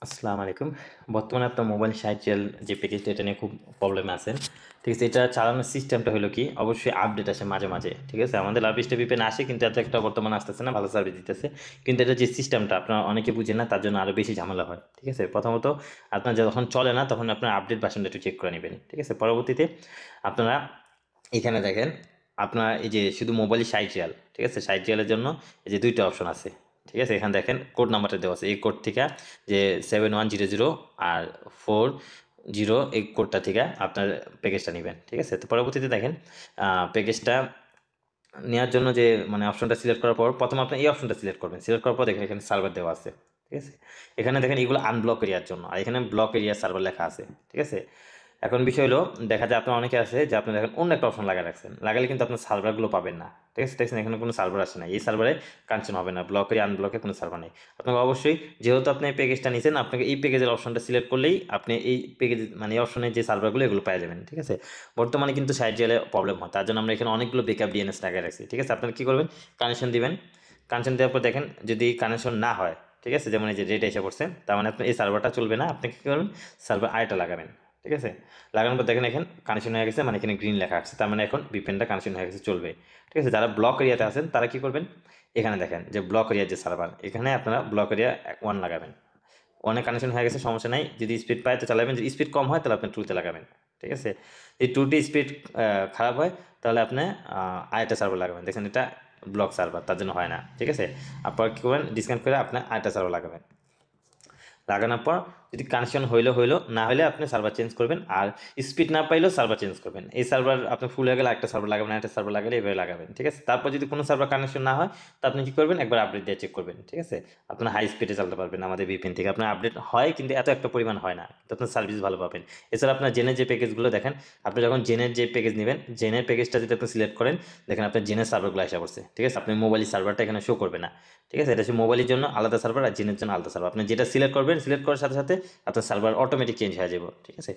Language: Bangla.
আসসালামু আলাইকুম। বর্তমানে আপনার মোবাইল সাইটেল যে প্যাকেজটা এটা নিয়ে খুব প্রবলেমে আছেন। ঠিক আছে? এটা চালানোর সিস্টেমটা হলো কি অবশ্যই আপডেট আসে মাঝে, মাঝে। ঠিক আছে? আমাদের লাভিস্টে ভিপিএন আসে কিন্তু এত একটা বর্তমানে আসতেছে না, ভালো সার্ভিস দিতেছে। কিন্তু এটা যে সিস্টেমটা আপনারা অনেকে বুঝেন না তার জন্য আরো বেশি ঝামেলা হয়। ঠিক আছে? প্রথমত আপনার যখন চলে না তখন আপনার আপডেট ভার্সনটা একটু চেক করে নিবেন। ঠিক আছে? পরবর্তীতে আপনারা এখানে দেখেন আপনার এই যে শুধু মোবাইল সাইটেল, ঠিক আছে? সাইটেলের জন্য এই যে ২ টা অপশন আছে। ঠিক আছে? এখানে দেখেন কোড নাম্বারটা দেওয়া আছে। এই কোড থেকে যে 7100 আর 40 এই কোডটা থেকে আপনার প্যাকেজটা নিবেন। ঠিক আছে? তো পরবর্তীতে দেখেন প্যাকেজটা নেওয়ার জন্য যে মানে অপশনটা সিলেক্ট করার পর প্রথমে আপনি এই অপশনটা সিলেক্ট করবেন। সিলেক্ট করার পর দেখেন এখানে সার্ভার দেওয়া আছে। ঠিক আছে? এখানে দেখেন এগুলো আনব্লক এরিয়ার জন্য আর এখানে ব্লক এরিয়া সার্ভার লেখা আছে। ঠিক আছে? এখন বিষয় হলো দেখা যায় আপনার অনেকে আছে যে আপনি দেখেন অন্য একটা অপশন লাগায় রাখছেন। লাগালে কিন্তু আপনার সার্ভারগুলো পাবেন না। ঠিক আছে? দেখছেন এখানে কোনো সার্ভার আসে না। এই সার্ভারে কানেকশন হবে না। ব্লক এরিয়া আনব্লকে কোনো সার্ভার নেই। আপনাকে অবশ্যই যেহেতু আপনি এই প্যাকেজটা নিছেন আপনাকে এই প্যাকেজের অপশনটা সিলেক্ট করলেই আপনি এই প্যাকেজ মানে এই অপশনের যে সার্ভারগুলো এগুলো পেয়ে যাবেন। ঠিক আছে? বর্তমানে কিন্তু সাইট জেলে প্রবলেম হয়। তার জন্য আমরা এখানে অনেকগুলো ব্যাকআপ ডিএনএস লাগায় রাখছি। ঠিক আছে? আপনারা কি করবেন? কানেকশন দিবেন। কানেকশন দেওয়ার পর দেখেন যদি কানেকশন না হয়, ঠিক আছে? যেমন এই যে রেট এসে পড়ছে, তার মানে আপনার এই সার্ভারটা চলবে না। আপনি কি করবেন? সার্ভার আরেকটা লাগাবেন। ঠিক আছে? লাগানোর পর দেখেন এখানে কানেকশন হয়ে গেছে, মানে এখানে গ্রিন লেখা আসছে, তার মানে এখন ভিপিএনটা কানেকশন হয়ে গেছে, চলবে। ঠিক আছে? যারা ব্লক এরিয়াতে আছেন তারা কি করবেন? এখানে দেখেন যে ব্লক এরিয়ার যে সার্ভার, এখানে আপনারা ব্লক এরিয়া 1 লাগাবেন। 1 এ কানেকশন হয়ে গেছে, সমস্যা নাই। যদি স্পিড পায় তো চালাবেন, যদি স্পিড কম হয় তাহলে আপনি 2 তে লাগাবেন। ঠিক আছে? যদি 2 টি স্পিড খারাপ হয় তাহলে আপনি আরেকটা সার্ভার লাগাবেন। দেখেন এটা ব্লক সার্ভার, তার জন্য হয় না। ঠিক আছে? আপনারা কি করবেন? ডিসকানেক্ট করে আপনি আরেকটা সার্ভার লাগাবেন। লাগানোর পর যদি কানেকশন হইলো না হলে আপনি সার্ভার চেঞ্জ করবেন, আর স্পিড না পাইলেও সার্ভার চেঞ্জ করবেন। এই সার্ভার আপনি ফুল হয়ে গেলে একটা সার্ভার লাগাবেন, একটা সার্ভার লাগালে এভাবে লাগাবেন। ঠিক আছে? তারপর যদি কোনো সার্ভার কানেকশন না হয় তো আপনি কি করবেন? একবার আপডেট দিয়ে চেক করবেন। ঠিক আছে? আপনার হাই স্পিডে চালাতে পারবেন আমাদের ভিপিএন থেকে। আপনার আপডেট হয় কিন্তু এত একটা পরিমাণ হয় না, কিন্তু আপনার সার্ভিস ভালো পাবেন। এছাড়া আপনার জেনের যে প্যাকেজগুলো দেখেন, আপনি যখন জেনের যে প্যাকেজ নেবেন, জেনের প্যাকেজটা যদি আপনি সিলেক্ট করেন, দেখেন আপনার জেনের সার্ভারগুলো আসা পড়ছে। ঠিক আছে? আপনার মোবাইলের সার্ভারটা এখানে শো করবে না। ঠিক আছে? এটা হচ্ছে মোবাইলের জন্য আলাদা সার্ভার আর জেনের জন্য আলাদা সার্ভার। আপনি যেটা সিলেক্ট করবেন, সিলেক্ট করার সাথে সাথে আপনার সার্ভার অটোমেটিক চেঞ্জ হয়ে যাবে। ঠিক আছে?